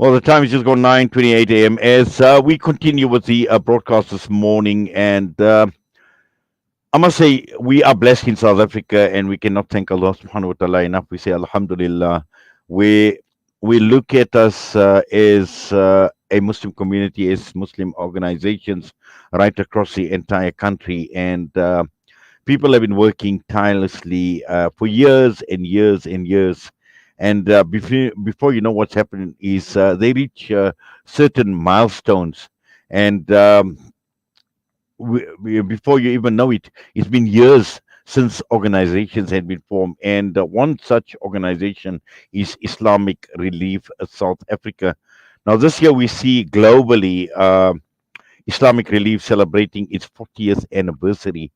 Well, the time is just gone 9:28 a.m. as we continue with the broadcast this morning, and I must say we are blessed in South Africa, and we cannot thank Allah Subhanahu wa Taala enough. We say Alhamdulillah. We we look at us as a Muslim community, as Muslim organizations right across the entire country, and people have been working tirelessly for years and years and years. And before you know what's happening is they reach certain milestones. And before you even know it, it's been years since organizations had been formed. And one such organization is Islamic Relief South Africa. Now, this year we see globally Islamic Relief celebrating its 40th anniversary,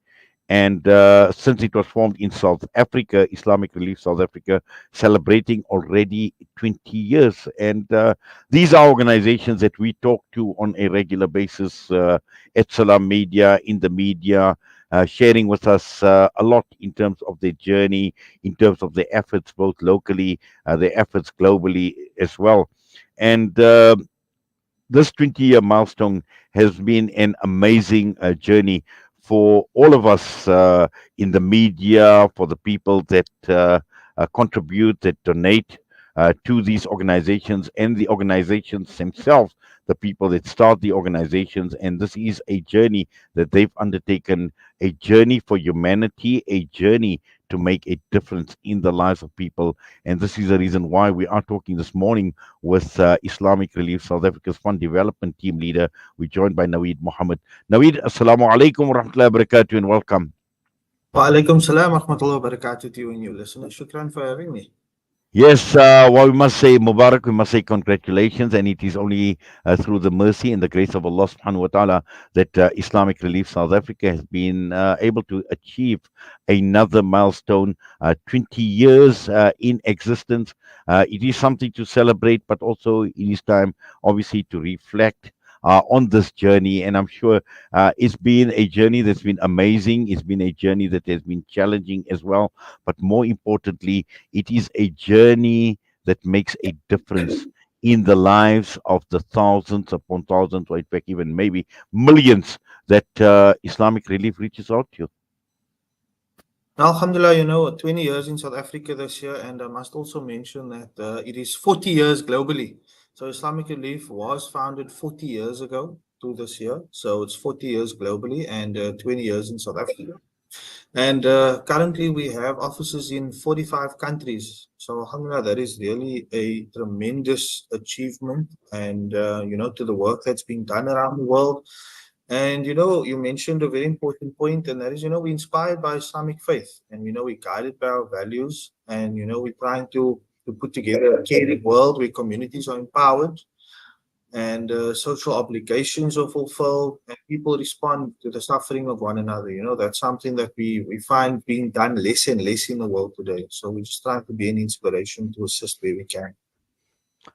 and since it was formed in South Africa, Islamic Relief South Africa, celebrating already 20 years. And these are organizations that we talk to on a regular basis at Salam Media, in the media, sharing with us a lot in terms of their journey, in terms of their efforts, both locally, their efforts globally as well. And this 20-year milestone has been an amazing journey for all of us in the media, for the people that contribute, that donate to these organizations, and the organizations themselves, the people that start the organizations. And this is a journey that they've undertaken, a journey for humanity, a journey to make a difference in the lives of people. And this is the reason why we are talking this morning with Islamic Relief South Africa's Fund Development Team Leader. We're joined by Naweed Mohamed. Naweed, Assalamu alaikum wa rahmatullahi wa barakatuh, and welcome. Wa alaikum salam wa rahmatullahi wa barakatuh to you and your listeners. Shukran for having me. Yes, well, we must say Mubarak, we must say congratulations, and it is only through the mercy and the grace of Allah subhanahu wa ta'ala that Islamic Relief South Africa has been able to achieve another milestone, 20 years in existence. It is something to celebrate, but also it is time, obviously, to reflect on this journey. And I'm sure it's been a journey that's been amazing. It's been a journey that has been challenging as well. But more importantly, it is a journey that makes a difference in the lives of the thousands upon thousands, or in fact, even maybe millions that Islamic Relief reaches out to. Alhamdulillah, 20 years in South Africa this year, and I must also mention that it is 40 years globally. So Islamic Relief was founded 40 years ago to this year. So it's 40 years globally and 20 years in South Africa. And currently we have offices in 45 countries. So alhamdulillah, that is really a tremendous achievement and, to the work that's being done around the world. And you mentioned a very important point, and that is, we're inspired by Islamic faith, and we're guided by our values, and we're trying to put together a caring world where communities are empowered and social obligations are fulfilled, and people respond to the suffering of one another. That's something that we find being done less and less in the world today. So we're just trying to be an inspiration to assist where we can.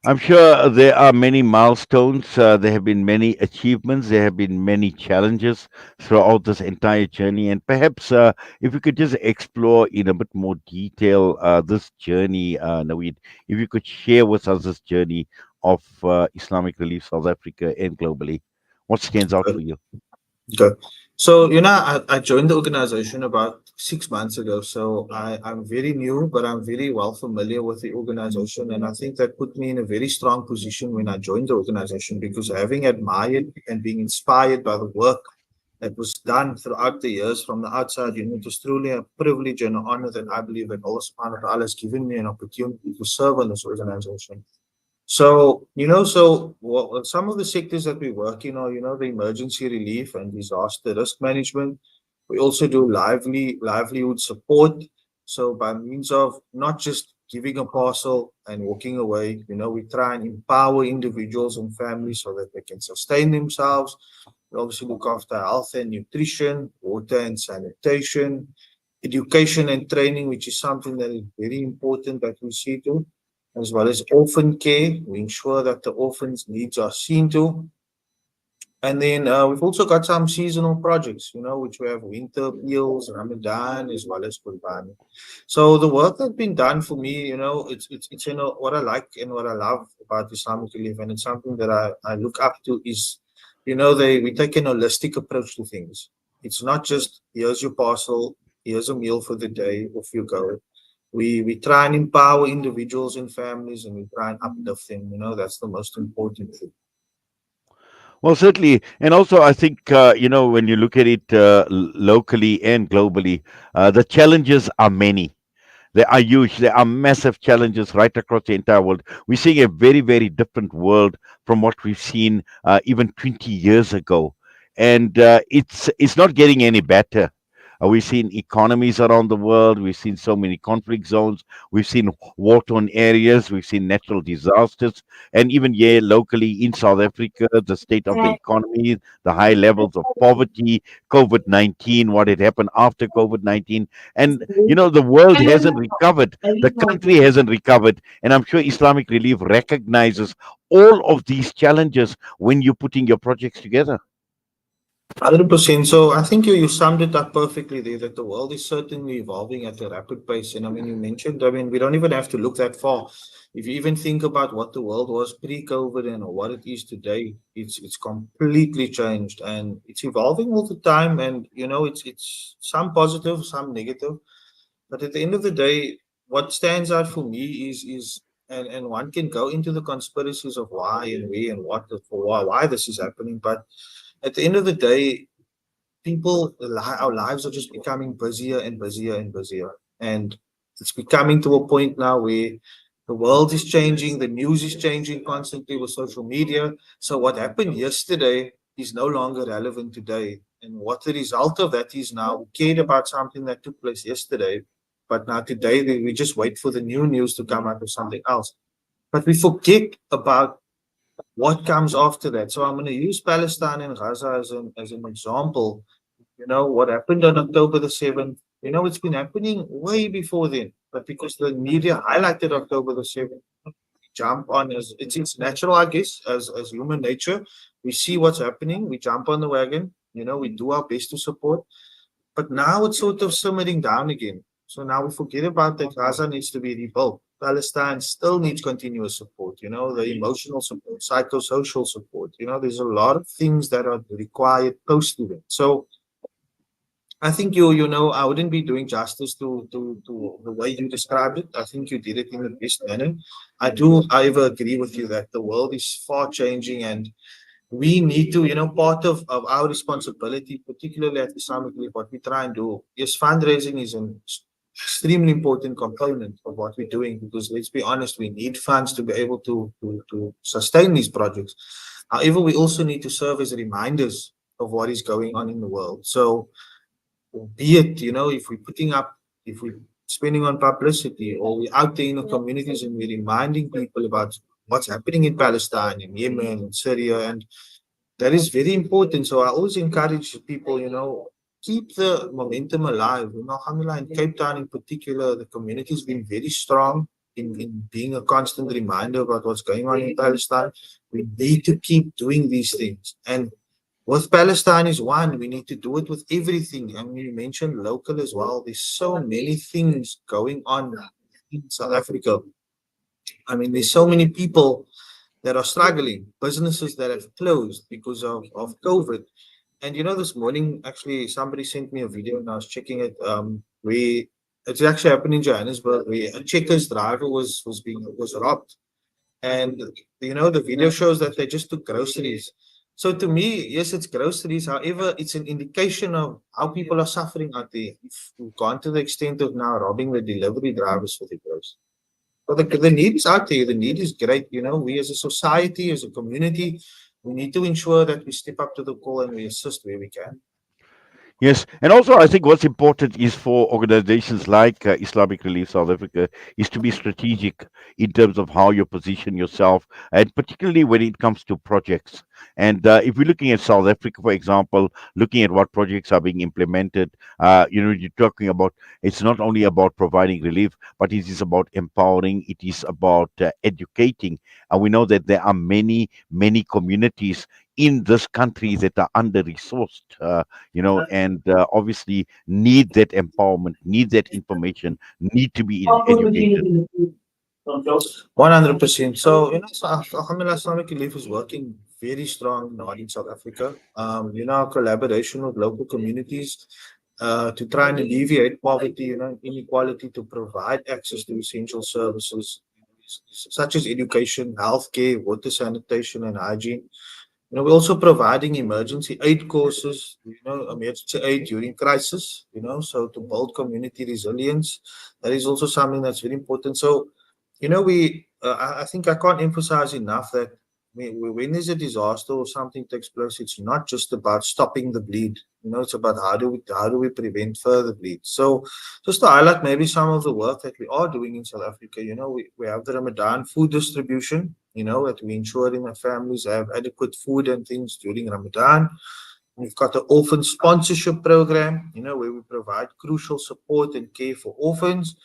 I'm sure there are many milestones. There have been many achievements. There have been many challenges throughout this entire journey. And perhaps if you could just explore in a bit more detail this journey, Naweed, if you could share with us this journey of Islamic Relief South Africa and globally. What stands out for you? Okay. So, I joined the organization about 6 months ago. So I'm very new, but I'm very well familiar with the organization. And I think that put me in a very strong position when I joined the organization, because having admired and being inspired by the work that was done throughout the years from the outside, it was truly a privilege and an honor that I believe that Allah subhanahu wa ta'ala has given me an opportunity to serve in this organization. So, some of the sectors that we work in are, the emergency relief and disaster risk management. We also do livelihood support. So by means of not just giving a parcel and walking away, we try and empower individuals and families so that they can sustain themselves. We obviously look after health and nutrition, water and sanitation, education and training, which is something that is very important that we see to, as well as orphan care. We ensure that the orphans' needs are seen to. And then we've also got some seasonal projects, which we have winter meals, Ramadan, as well as Qurbani. So the work that's been done for me, it's what I like and what I love about Islamic Relief, and it's something that I look up to is, we take an holistic approach to things. It's not just here's your parcel, here's a meal for the day, off you go. We try and empower individuals and families, and we try and uplift them. That's the most important thing. Well, certainly, and also I think when you look at it locally and globally, the challenges are many. They are huge. There are massive challenges right across the entire world. We're seeing a very, very different world from what we've seen even 20 years ago, and it's not getting any better. We've seen economies around the world. We've seen so many conflict zones. We've seen war-torn areas. We've seen natural disasters, and even here locally in South Africa, the state of the economy, the high levels of poverty, COVID-19, what had happened after COVID-19, and the world hasn't recovered, the country hasn't recovered, and I'm sure Islamic Relief recognizes all of these challenges when you're putting your projects together. 100%. So I think you summed it up perfectly there, that the world is certainly evolving at a rapid pace. And I mean, you mentioned, I mean, we don't even have to look that far. If you even think about what the world was pre-COVID and what it is today, it's completely changed, and it's evolving all the time. And it's some positive, some negative. But at the end of the day, what stands out for me is and one can go into the conspiracies of why and where and what for why this is happening. But at the end of the day, our lives are just becoming busier and busier and busier. And it's becoming to a point now where the world is changing, the news is changing constantly with social media. So what happened yesterday is no longer relevant today. And what the result of that is now, we cared about something that took place yesterday, but now today we just wait for the new news to come out of something else. But we forget about what comes after that. So I'm going to use Palestine and Gaza as an example. What happened on October the 7th, it's been happening way before then. But because the media highlighted October the 7th, jump on as it's natural, I guess, as human nature. We see what's happening, we jump on the wagon, we do our best to support. But now it's sort of simmering down again. So now we forget about that Gaza needs to be rebuilt. Palestine still needs continuous support, the emotional support, psychosocial support. There's a lot of things that are required post event. So I think I wouldn't be doing justice to the way you described it. I think you did it in the best manner. I agree with you that the world is far changing, and we need to, part of our responsibility, particularly at Islamic Relief, what we try and do. Yes, fundraising is an extremely important component of what we're doing, because let's be honest, we need funds to be able to sustain these projects. However, we also need to serve as reminders of what is going on in the world. So be it, if we're spending on publicity, or we're out there in the communities and we're reminding people about what's happening in Palestine, in Yemen, in Syria, and that is very important. So I always encourage people, keep the momentum alive. Alhamdulillah, in Cape Town in particular, the community has been very strong in being a constant reminder about what's going on in Palestine. We need to keep doing these things. And with Palestine is one, we need to do it with everything. And you mentioned local as well. There's so many things going on in South Africa. I mean, there's so many people that are struggling, businesses that have closed because of COVID. And this morning, actually, somebody sent me a video and I was checking it. Where it's actually happened in Johannesburg, where a Checkers driver was robbed. And the video shows that they just took groceries. So to me, yes, it's groceries. However, it's an indication of how people are suffering out there. If we've gone to the extent of now robbing the delivery drivers for the groceries. But the need is out there. The need is great. We as a society, as a community, we need to ensure that we step up to the call and we assist where we can. Yes, and also I think what's important is for organizations like Islamic Relief South Africa is to be strategic in terms of how you position yourself, and particularly when it comes to projects. And if we're looking at South Africa, for example, looking at what projects are being implemented, you're talking about, it's not only about providing relief, but it is about empowering, it is about educating. And we know that there are many, many communities in this country that are under resourced, and obviously need that empowerment, need that information, need to be educated. 100%. So, Alhamdulillah, Islamic Relief is working very strong now in South Africa. Our collaboration with local communities to try and alleviate poverty, inequality, to provide access to essential services such as education, healthcare, water sanitation, and hygiene. We're also providing emergency aid courses, emergency aid during crisis, so to build community resilience. That is also something that's very important. So, I think I can't emphasize enough that when there's a disaster or something takes place, it's not just about stopping the bleed. It's about how do we prevent further bleed. So, just to highlight maybe some of the work that we are doing in South Africa, we have the Ramadan food distribution. That we ensuring that families have adequate food and things during Ramadan. We've got the orphan sponsorship program, where we provide crucial support and care for orphans.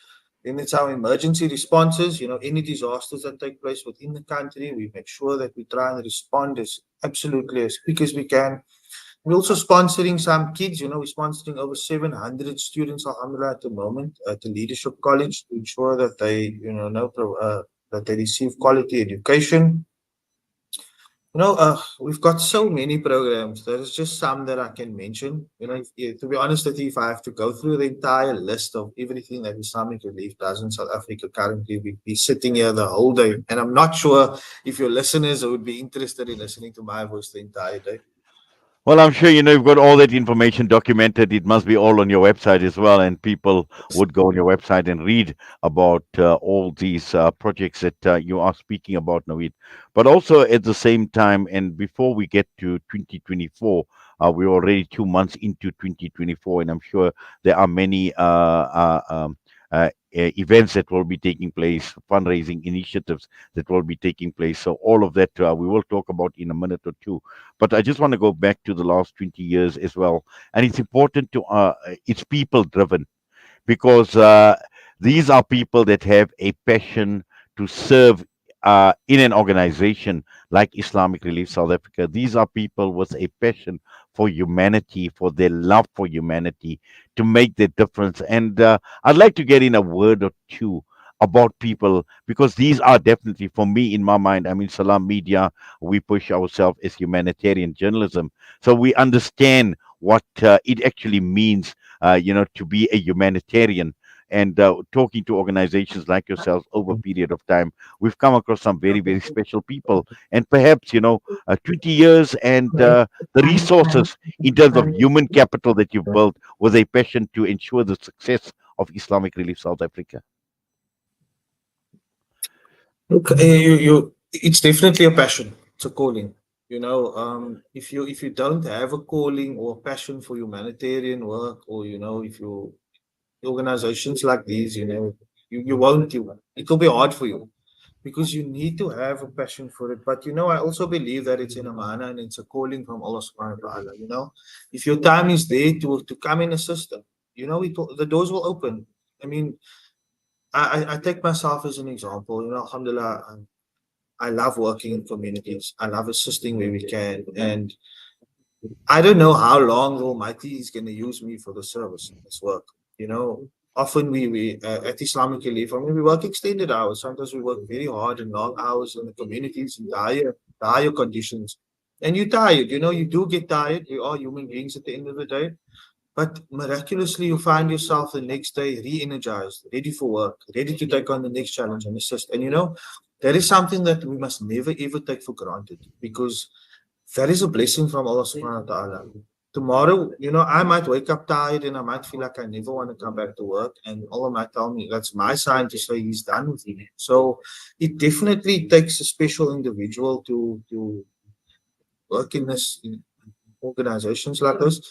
Then it's our emergency responses, any disasters that take place within the country, we make sure that we try and respond as absolutely as quick as we can. We're also sponsoring some kids, we're sponsoring over 700 students, alhamdulillah, at the moment at the Leadership College to ensure that they, that they receive quality education. We've got so many programs. There's just some that I can mention. To be honest with you, if I have to go through the entire list of everything that Islamic Relief does in South Africa currently, we'd be sitting here the whole day. And I'm not sure if your listeners would be interested in listening to my voice the entire day. Well, I'm sure you've got all that information documented. It must be all on your website as well, and people would go on your website and read about all these projects that you are speaking about, Naweed. But also at the same time, and before we get to 2024, we're already 2 months into 2024, and I'm sure there are many events that will be taking place, fundraising initiatives that will be taking place. So all of that we will talk about in a minute or two. But I just want to go back to the last 20 years as well. And it's important to, it's people driven because these are people that have a passion to serve in an organization like Islamic Relief South Africa. These are people with a passion for humanity, for their love for humanity, to make the difference. And I'd like to get in a word or two about people because these are definitely, for me, in my mind, I mean, Salam Media, we push ourselves as humanitarian journalism. So we understand what it actually means, to be a humanitarian. And talking to organizations like yourselves over a period of time, we've come across some very, very special people. And perhaps, 20 years and the resources in terms of human capital that you've built with a passion to ensure the success of Islamic Relief South Africa. Look, it's definitely a passion. It's a calling. If you don't have a calling or a passion for humanitarian work, or if you organizations like these, you won't. It will be hard for you because you need to have a passion for it. But I also believe that it's in a manner and it's a calling from Allah Subhanahu wa Taala. If your time is there to come and assist them, the doors will open. I mean, I take myself as an example. Alhamdulillah, I love working in communities. I love assisting where we can. And I don't know how long the Almighty is going to use me for the service, this work. Often we at Islamic Relief, we work extended hours. Sometimes we work very hard and long hours in the communities in the higher conditions. And you're tired, you do get tired. We are human beings at the end of the day. But miraculously, you find yourself the next day re-energized, ready for work, ready to take on the next challenge and assist. And that is something that we must never ever take for granted because that is a blessing from Allah subhanahu wa ta'ala. Tomorrow, I might wake up tired and I might feel like I never want to come back to work. And Allah might tell me that's my sign to say He's done with me. So it definitely takes a special individual to work in organizations like this.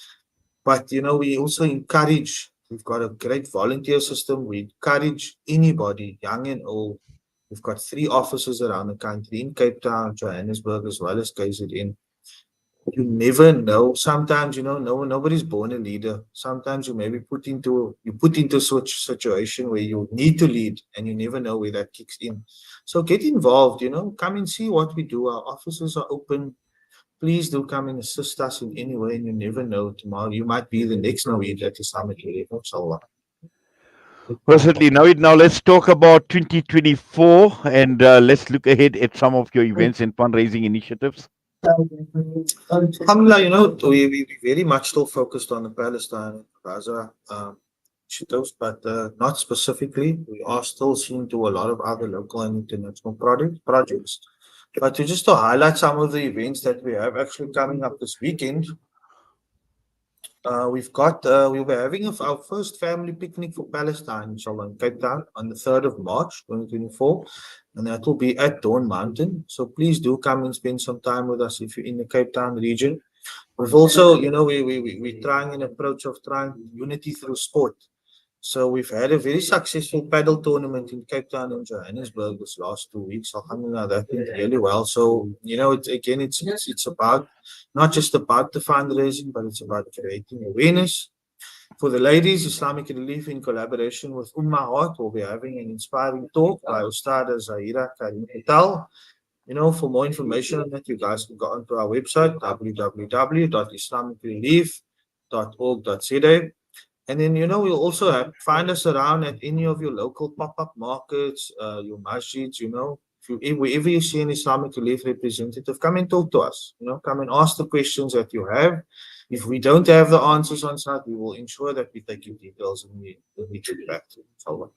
But we also encourage, we've got a great volunteer system. We encourage anybody, young and old. We've got 3 offices around the country in Cape Town, Johannesburg, as well as KZN. You never know. Sometimes, nobody's born a leader. Sometimes you put into such situation where you need to lead, and you never know where that kicks in. So get involved. Come and see what we do. Our offices are open. Please do come and assist us in any way, and you never know. Tomorrow you might be the next Naweed at Islamic Relief. Inshallah. Well, certainly. Now let's talk about 2024 and let's look ahead at some of your events and fundraising initiatives. Alhamdulillah, we very much still focused on the Palestine and Gaza initiatives, but not specifically. We are still seeing to a lot of other local and international projects. But to highlight some of the events that we have actually coming up this weekend, we'll be having our first family picnic for Palestine, inshallah, in Cape Town on the 3rd of March, 2024. And that will be at Dawn Mountain. So please do come and spend some time with us if you're in the Cape Town region. We've also, we're trying an approach of trying unity through sport. So we've had a very successful paddle tournament in Cape Town and Johannesburg this last 2 weeks. Alhamdulillah, that went really well. So, it's about not just about the fundraising, but it's about creating awareness. For the ladies, Islamic Relief in collaboration with Heart will be having an inspiring talk by Ustada Zahira Karim Patel. For more information on that, you guys can go onto our website, www.islamicrelief.org.za. And then, you'll also find us around at any of your local pop-up markets, your masjids, wherever you see an Islamic Relief representative, come and talk to us, come and ask the questions that you have. If we don't have the answers on site, we will ensure that we take your details and we get back to you. Inshallah.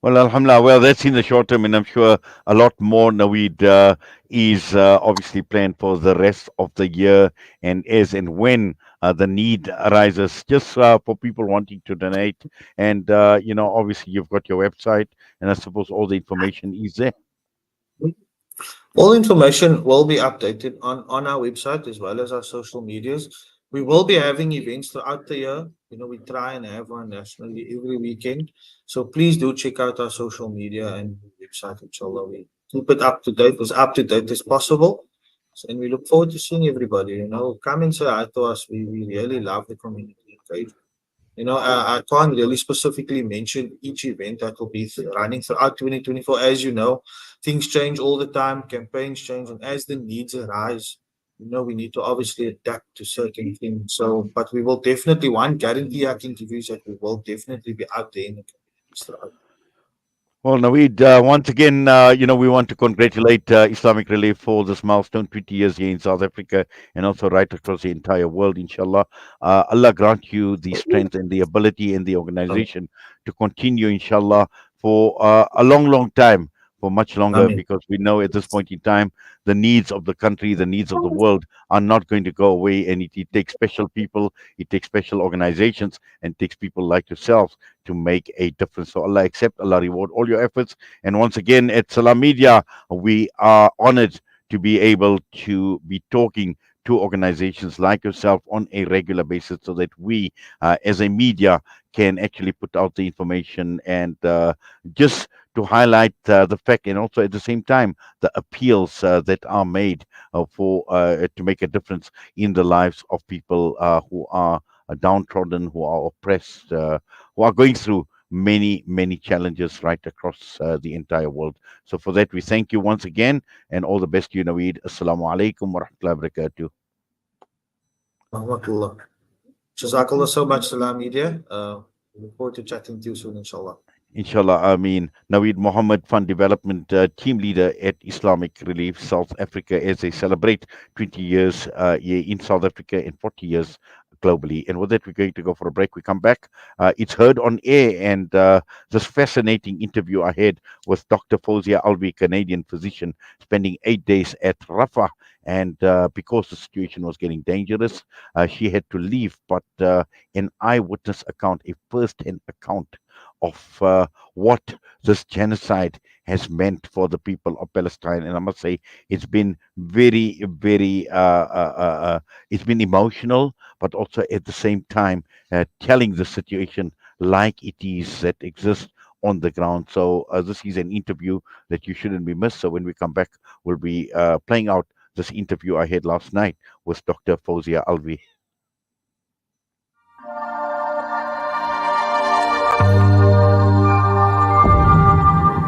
Well, Alhamdulillah. Well, that's in the short term, and I'm sure a lot more Naweed is obviously planned for the rest of the year, and as and when the need arises, just for people wanting to donate. And obviously, you've got your website, and I suppose all the information is there. All information will be updated on our website as well as our social medias. We will be having events throughout the year. We try and have one nationally every weekend. So please do check out our social media and website, inshallah. We keep it up to date, as up to date as possible. And we look forward to seeing everybody. Come and say hi to us. We really love the community engagement. I can't really specifically mention each event that will be running throughout 2024. As you know, things change all the time, campaigns change, and as the needs arise, we need to obviously adapt to certain things. So, but we will definitely, one guarantee I can give you is that we will definitely be out there in the communities throughout. Well, Naveed, once again, we want to congratulate Islamic Relief for this milestone, 20 years here in South Africa and also right across the entire world, inshallah. Allah grant you the strength and the ability and the So, organization to continue, inshallah, for a long, long time, for much longer, Amen. because we know at this point in time, the needs of the country, the needs of the world are not going to go away. And it takes special people, it takes special organizations, and it takes people like yourselves to make a difference. So Allah accept, Allah reward all your efforts. And once again, at Salam Media, we are honored to be able to be talking to organizations like yourself on a regular basis so that we, as a media, can actually put out the information and just to highlight the fact and also at the same time the appeals that are made for to make a difference in the lives of people who are downtrodden, who are oppressed, who are going through many, many challenges right across the entire world. So for that, we thank you once again and all the best to you, Naweed. Assalamu alaikum wa rahmatullahi wa barakatuh. Rahmatullah. Jazakallah so much, Salam Media. We look forward to chatting to you soon, inshallah. Inshallah, I mean, Naweed Mohamed, Fund Development Team Leader at Islamic Relief South Africa, as they celebrate 20 years here in South Africa and 40 years globally. And with that, we're going to go for a break. We come back. It's heard on air, and this fascinating interview I had with Dr. Fozia Alvi, Canadian physician, spending 8 days at Rafah. And because the situation was getting dangerous, she had to leave. But an eyewitness account, a first-hand account of what this genocide has meant for the people of Palestine. And I must say, it's been very, very, it's been emotional, but also at the same time, telling the situation like it is that exists on the ground. So this is an interview that you shouldn't be missed. So when we come back, we'll be playing out this interview I had last night with Dr. Fauzia Alvi.